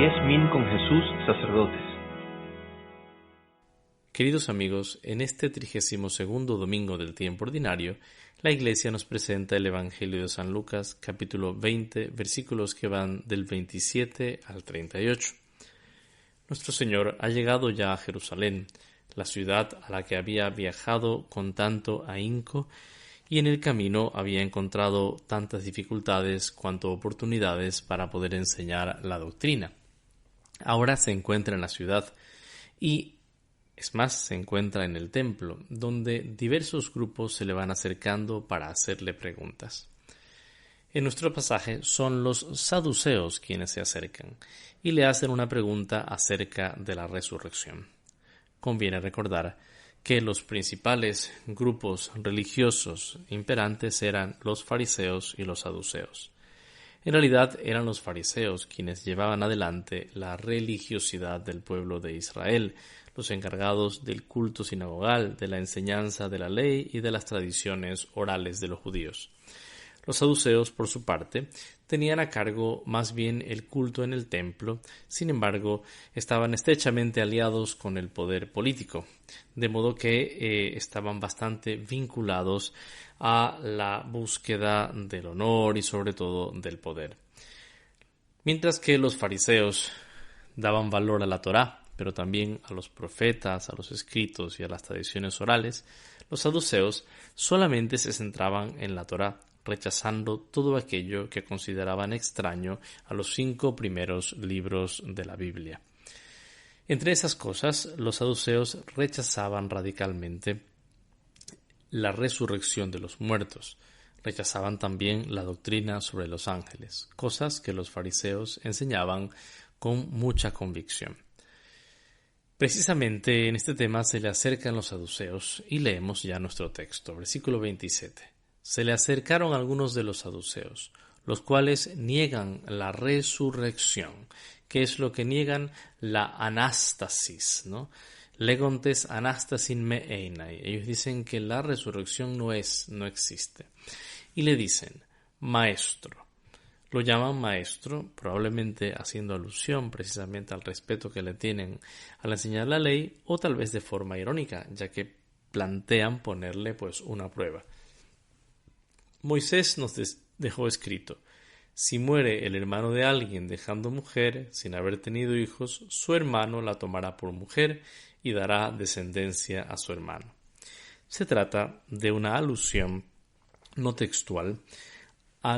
Elías Min con Jesús, sacerdotes. Queridos amigos, en este 32º domingo del tiempo ordinario, la Iglesia nos presenta el Evangelio de San Lucas, capítulo 20, versículos que van del 27 al 38. Nuestro Señor ha llegado ya a Jerusalén, la ciudad a la que había viajado con tanto ahínco, y en el camino había encontrado tantas dificultades cuanto oportunidades para poder enseñar la doctrina. Ahora se encuentra en la ciudad y, es más, se encuentra en el templo, donde diversos grupos se le van acercando para hacerle preguntas. En nuestro pasaje son los saduceos quienes se acercan y le hacen una pregunta acerca de la resurrección. Conviene recordar que los principales grupos religiosos imperantes eran los fariseos y los saduceos. En realidad eran los fariseos quienes llevaban adelante la religiosidad del pueblo de Israel, los encargados del culto sinagogal, de la enseñanza de la ley y de las tradiciones orales de los judíos. Los saduceos, por su parte, tenían a cargo más bien el culto en el templo, sin embargo, estaban estrechamente aliados con el poder político, de modo que estaban bastante vinculados a la búsqueda del honor y sobre todo del poder. Mientras que los fariseos daban valor a la Torá, pero también a los profetas, a los escritos y a las tradiciones orales, los saduceos solamente se centraban en la Torá, rechazando todo aquello que consideraban extraño a los 5 primeros libros de la Biblia. Entre esas cosas, los saduceos rechazaban radicalmente la resurrección de los muertos. Rechazaban también la doctrina sobre los ángeles, cosas que los fariseos enseñaban con mucha convicción. Precisamente en este tema se le acercan los saduceos y leemos ya nuestro texto, versículo 27. Se le acercaron algunos de los saduceos, los cuales niegan la resurrección. ¿Qué es lo que niegan? La anástasis, ¿no? Legontes anastasin me einai. Ellos dicen que la resurrección no existe. Y le dicen, maestro. Lo llaman maestro, probablemente haciendo alusión precisamente al respeto que le tienen al enseñar la ley, o tal vez de forma irónica, ya que plantean ponerle pues una prueba. Moisés nos dejó escrito: si muere el hermano de alguien dejando mujer, sin haber tenido hijos, su hermano la tomará por mujer y dará descendencia a su hermano. Se trata de una alusión no textual a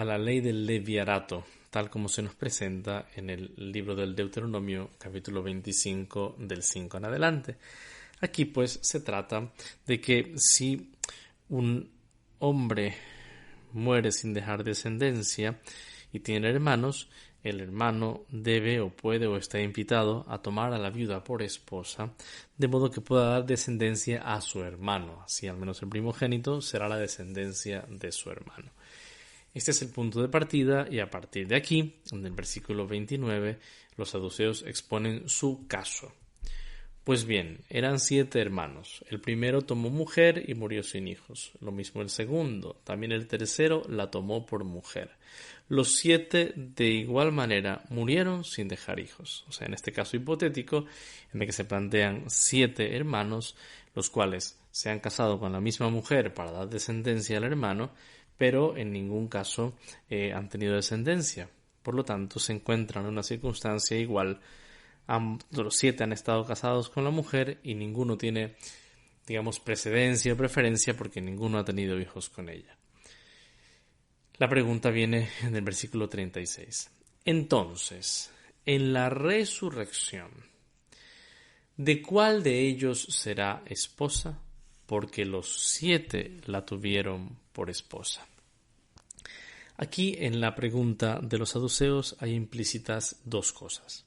la ley del leviarato, tal como se nos presenta en el libro del Deuteronomio, capítulo 25, del 5 en adelante. Aquí pues se trata de que si un hombre muere sin dejar descendencia y tiene hermanos, el hermano debe o puede o está invitado a tomar a la viuda por esposa, de modo que pueda dar descendencia a su hermano. Así al menos el primogénito será la descendencia de su hermano. Este es el punto de partida y a partir de aquí, en el versículo 29, los saduceos exponen su caso. Pues bien, eran 7 hermanos. El primero tomó mujer y murió sin hijos. Lo mismo el segundo. También el tercero la tomó por mujer. Los 7 de igual manera murieron sin dejar hijos. O sea, en este caso hipotético, en el que se plantean 7 hermanos, los cuales se han casado con la misma mujer para dar descendencia al hermano, pero en ningún caso han tenido descendencia. Por lo tanto, se encuentran en una circunstancia igual. Los 7 han estado casados con la mujer y ninguno tiene, digamos, precedencia o preferencia porque ninguno ha tenido hijos con ella. La pregunta viene en el versículo 36. Entonces, en la resurrección, ¿de cuál de ellos será esposa? Porque los 7 la tuvieron por esposa. Aquí en la pregunta de los saduceos hay implícitas 2 cosas.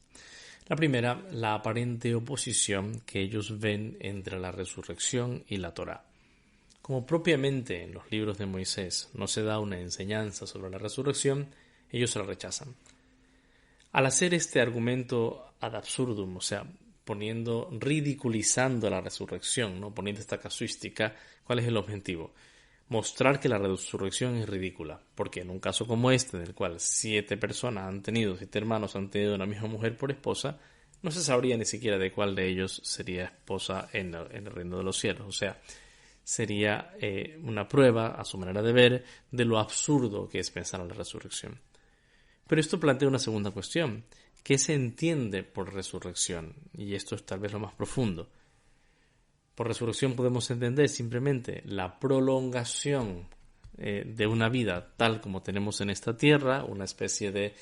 La primera, la aparente oposición que ellos ven entre la resurrección y la Torá. Como propiamente en los libros de Moisés no se da una enseñanza sobre la resurrección, ellos se la rechazan. Al hacer este argumento ad absurdum, o sea, ridiculizando la resurrección, ¿no? Poniendo esta casuística, ¿cuál es el objetivo? mostrar que la resurrección es ridícula, porque en un caso como este, en el cual 7 hermanos han tenido una misma mujer por esposa, no se sabría ni siquiera de cuál de ellos sería esposa en el reino de los cielos. O sea, sería una prueba, a su manera de ver, de lo absurdo que es pensar en la resurrección. Pero esto plantea una segunda cuestión. ¿Qué se entiende por resurrección? Y esto es tal vez lo más profundo. Por resurrección podemos entender simplemente la prolongación de una vida tal como tenemos en esta tierra, una especie de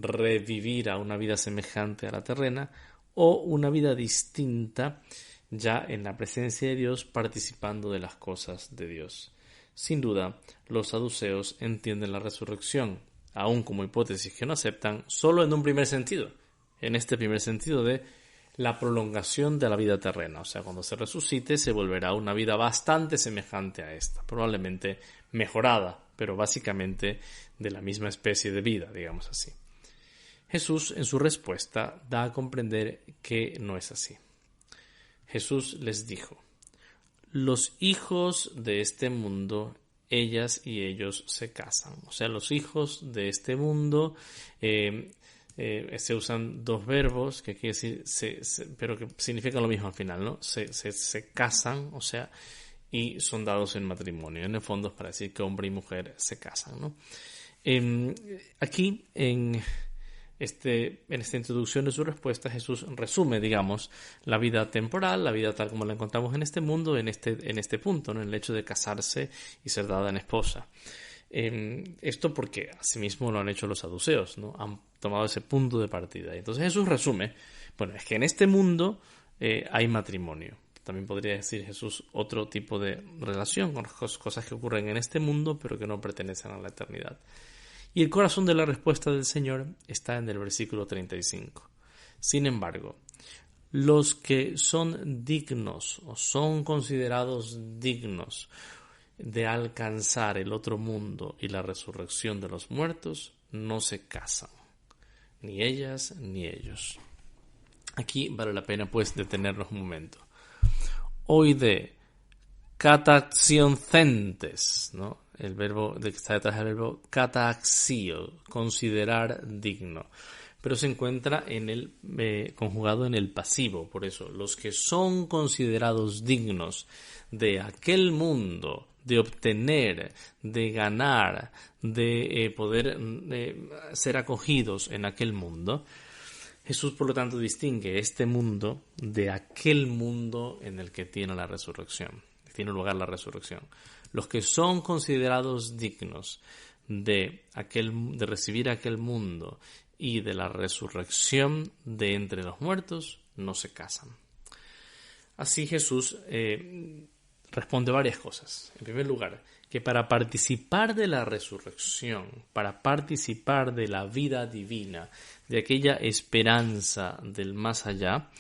revivir a una vida semejante a la terrena, o una vida distinta ya en la presencia de Dios, participando de las cosas de Dios. Sin duda, los saduceos entienden la resurrección, aun como hipótesis que no aceptan, solo en un primer sentido, en este primer sentido de la prolongación de la vida terrena. O sea, cuando se resucite se volverá una vida bastante semejante a esta, probablemente mejorada, pero básicamente de la misma especie de vida, digamos así. Jesús, en su respuesta, da a comprender que no es así. Jesús les dijo: los hijos de este mundo, ellas y ellos se casan. O sea, los hijos de este mundo, se usan dos verbos que quiere decir, pero que significan lo mismo al final, ¿no? Se casan, o sea, y son dados en matrimonio. En el fondo es para decir que hombre y mujer se casan, ¿no? Aquí, en esta introducción de su respuesta, Jesús resume, digamos, la vida temporal, la vida tal como la encontramos en este mundo, en este punto, ¿no? En el hecho de casarse y ser dada en esposa. Esto porque asimismo lo han hecho los saduceos, ¿no? Han tomado ese punto de partida. Y entonces Jesús resume, bueno, es que en este mundo hay matrimonio. También podría decir Jesús otro tipo de relación con cosas que ocurren en este mundo pero que no pertenecen a la eternidad. Y el corazón de la respuesta del Señor está en el versículo 35. Sin embargo, los que son dignos o son considerados dignos de alcanzar el otro mundo y la resurrección de los muertos no se casan, ni ellas ni ellos. Aquí vale la pena pues detenernos un momento. Oide cataxioncentes, ¿no? El verbo que está detrás del verbo cataxio, considerar digno, pero se encuentra conjugado en el pasivo. Por eso, los que son considerados dignos de aquel mundo, de obtener, de ganar, de poder ser acogidos en aquel mundo, Jesús, por lo tanto, distingue este mundo de aquel mundo en el que tiene la resurrección, tiene lugar la resurrección. Los que son considerados dignos de recibir aquel mundo y de la resurrección de entre los muertos no se casan. Así Jesús responde varias cosas. En primer lugar, que para participar de la resurrección, para participar de la vida divina, de aquella esperanza del más allá,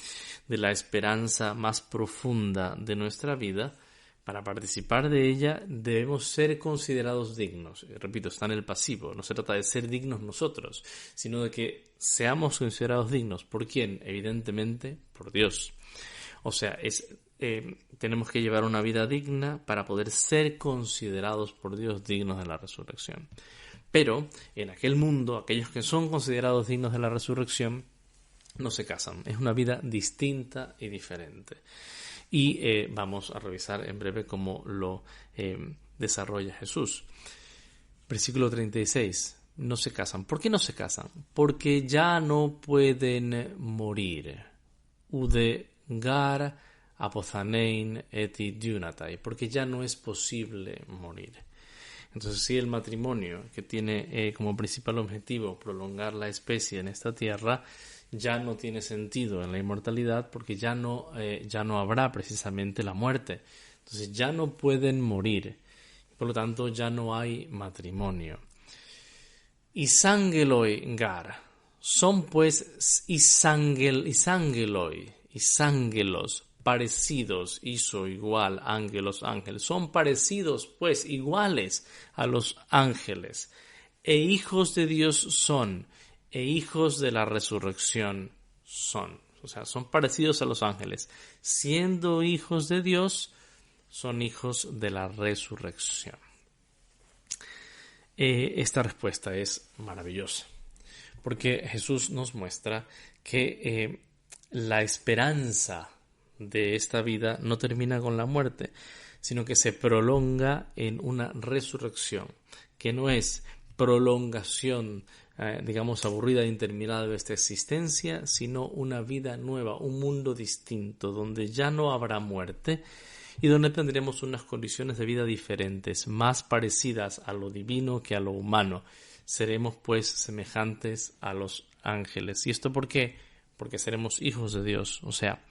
de la esperanza más profunda de nuestra vida, para participar de ella debemos ser considerados dignos. Repito, está en el pasivo. No se trata de ser dignos nosotros, sino de que seamos considerados dignos. ¿Por quién? Evidentemente, por Dios. O sea, tenemos que llevar una vida digna para poder ser considerados por Dios dignos de la resurrección. Pero en aquel mundo, aquellos que son considerados dignos de la resurrección no se casan. Es una vida distinta y diferente. Y vamos a revisar en breve cómo lo desarrolla Jesús. Versículo 36. No se casan. ¿Por qué no se casan? Porque ya no pueden morir. Udegar apothanein eti diunatai. Porque ya no es posible morir. Entonces, si el matrimonio, que tiene como principal objetivo prolongar la especie en esta tierra, ya no tiene sentido en la inmortalidad, porque ya no habrá precisamente la muerte. Entonces ya no pueden morir. Por lo tanto, ya no hay matrimonio. Isangeloi gar. Son pues isangelos, parecidos, iso igual, ángelos, ángeles. Son parecidos pues iguales a los ángeles. E hijos de Dios son, e hijos de la resurrección son. O sea, son parecidos a los ángeles. Siendo hijos de Dios, son hijos de la resurrección. Esta respuesta es maravillosa, porque Jesús nos muestra que la esperanza de esta vida no termina con la muerte, sino que se prolonga en una resurrección, que no es prolongación, digamos, aburrida e interminable de esta existencia, sino una vida nueva, un mundo distinto, donde ya no habrá muerte y donde tendremos unas condiciones de vida diferentes, más parecidas a lo divino que a lo humano. Seremos, pues, semejantes a los ángeles. ¿Y esto por qué? Porque seremos hijos de Dios, o sea,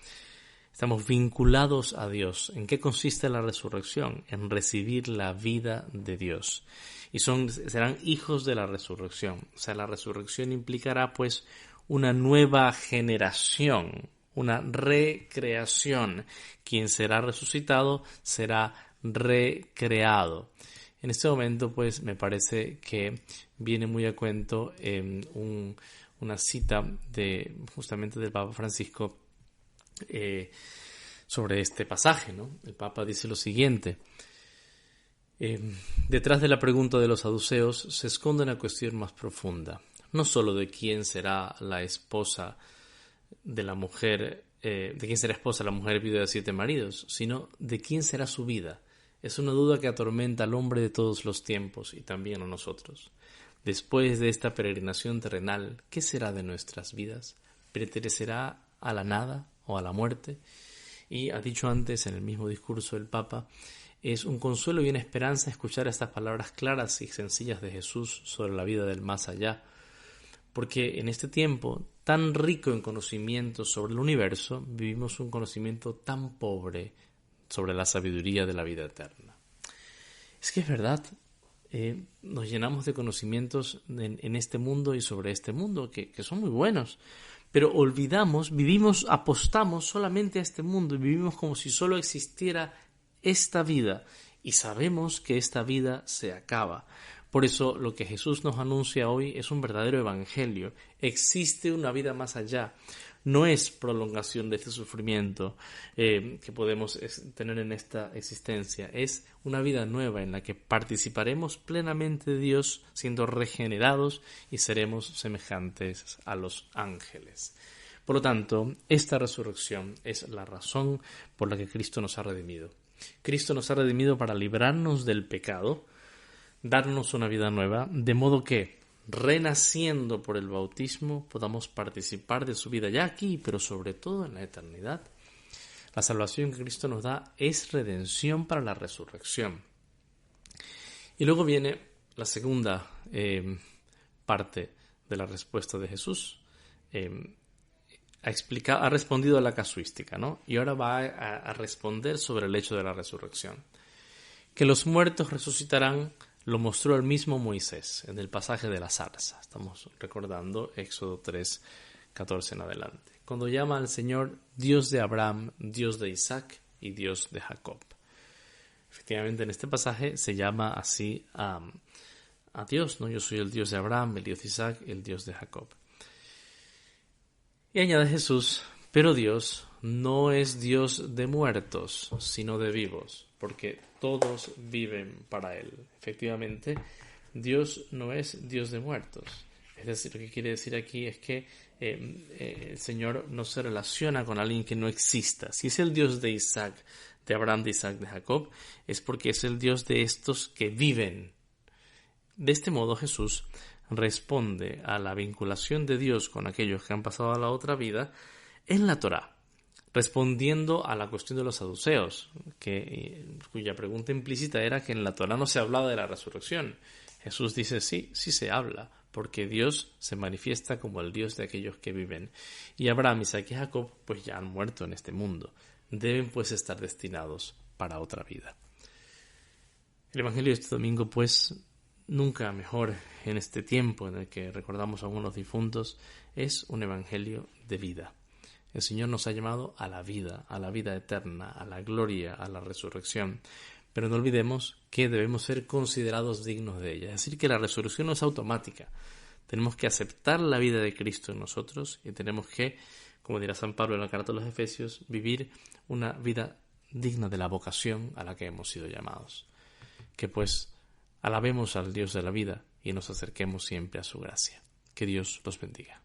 estamos vinculados a Dios. ¿En qué consiste la resurrección? En recibir la vida de Dios. Y serán hijos de la resurrección. O sea, la resurrección implicará, pues, una nueva generación, una recreación. Quien será resucitado será recreado. En este momento, pues, me parece que viene muy a cuento una cita justamente del Papa Francisco sobre este pasaje, ¿no? El Papa dice lo siguiente: detrás de la pregunta de los saduceos se esconde una cuestión más profunda, no solo de quién será la esposa de la mujer, de quién será esposa la mujer viuda de 7 maridos, sino de quién será su vida. Es una duda que atormenta al hombre de todos los tiempos y también a nosotros. Después de esta peregrinación terrenal, ¿qué será de nuestras vidas? ¿Pertenecerá a la nada o a la muerte? Y ha dicho antes en el mismo discurso el Papa, es un consuelo y una esperanza escuchar estas palabras claras y sencillas de Jesús sobre la vida del más allá, porque en este tiempo tan rico en conocimientos sobre el universo, vivimos un conocimiento tan pobre sobre la sabiduría de la vida eterna. Es que es verdad, nos llenamos de conocimientos en este mundo y sobre este mundo que son muy buenos, pero olvidamos, apostamos solamente a este mundo y vivimos como si solo existiera esta vida y sabemos que esta vida se acaba. Por eso lo que Jesús nos anuncia hoy es un verdadero evangelio. Existe una vida más allá. No es prolongación de este sufrimiento que podemos tener en esta existencia. Es una vida nueva en la que participaremos plenamente de Dios, siendo regenerados y seremos semejantes a los ángeles. Por lo tanto, esta resurrección es la razón por la que Cristo nos ha redimido. Cristo nos ha redimido para librarnos del pecado, darnos una vida nueva, de modo que, renaciendo por el bautismo, podamos participar de su vida ya aquí, pero sobre todo en la eternidad. La salvación que Cristo nos da es redención para la resurrección. Y luego viene la segunda parte de la respuesta de Jesús. Ha respondido a la casuística, ¿no? Y ahora va a responder sobre el hecho de la resurrección. Que los muertos resucitarán lo mostró el mismo Moisés en el pasaje de la zarza. Estamos recordando Éxodo 3, 14 en adelante. Cuando llama al Señor Dios de Abraham, Dios de Isaac y Dios de Jacob. Efectivamente, en este pasaje se llama así a Dios, ¿no? Yo soy el Dios de Abraham, el Dios de Isaac, el Dios de Jacob. Y añade Jesús, pero Dios no es Dios de muertos, sino de vivos, porque todos viven para Él. Efectivamente, Dios no es Dios de muertos. Es decir, lo que quiere decir aquí es que el Señor no se relaciona con alguien que no exista. Si es el Dios de Isaac, de Abraham, de Isaac, de Jacob, es porque es el Dios de estos que viven. De este modo Jesús responde a la vinculación de Dios con aquellos que han pasado a la otra vida en la Torá, respondiendo a la cuestión de los saduceos, cuya pregunta implícita era que en la Torá no se hablaba de la resurrección. Jesús dice sí se habla, porque Dios se manifiesta como el Dios de aquellos que viven. Y Abraham, Isaac y Jacob pues ya han muerto en este mundo. Deben pues estar destinados para otra vida. El Evangelio de este domingo pues nunca mejor en este tiempo en el que recordamos a algunos difuntos, es un evangelio de vida. El Señor nos ha llamado a la vida eterna, a la gloria, a la resurrección. Pero no olvidemos que debemos ser considerados dignos de ella. Es decir, que la resurrección no es automática. Tenemos que aceptar la vida de Cristo en nosotros y tenemos que, como dirá San Pablo en la carta a los Efesios, vivir una vida digna de la vocación a la que hemos sido llamados. Que pues alabemos al Dios de la vida y nos acerquemos siempre a su gracia. Que Dios los bendiga.